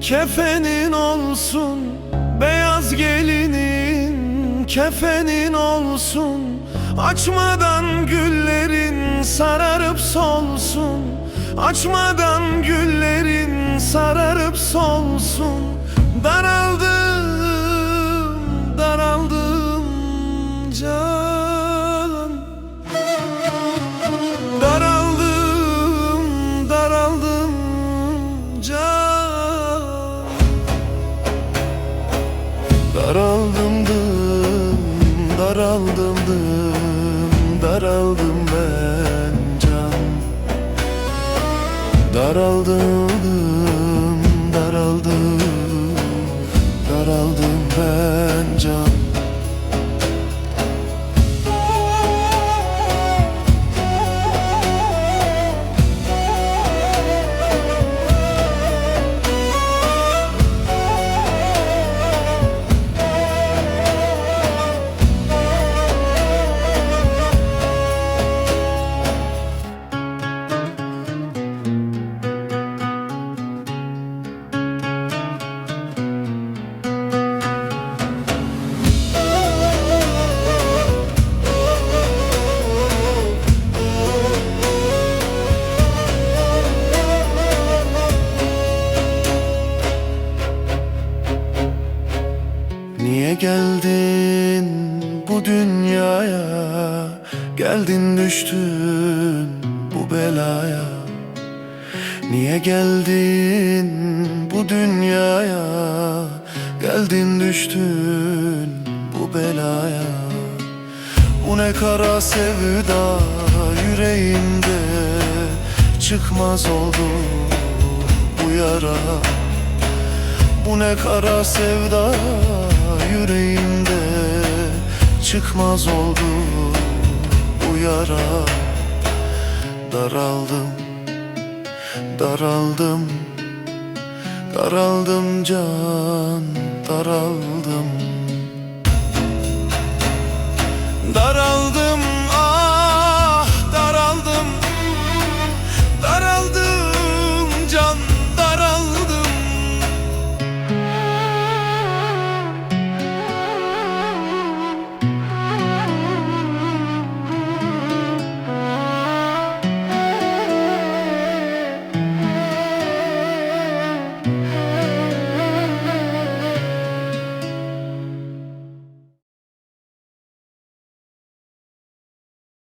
kefenin olsun. Beyaz gelinin kefenin olsun. Açmadan güllerin sararıp solsun. Açmadan güllerin sararıp solsun. Daraldım, daraldım can. Daraldım, daraldım can. Daraldım, daraldım, daraldım ben can. Daraldım, daraldım, daraldım ben can. Niye geldin bu dünyaya? Geldin düştün bu belaya. Niye geldin bu dünyaya? Geldin düştün bu belaya. Bu ne kara sevda yüreğimde, çıkmaz oldu bu yara. Bu ne kara sevda yüreğimde, çıkmaz oldu bu yara. Daraldım, daraldım, daraldım can, daraldım. Daraldım,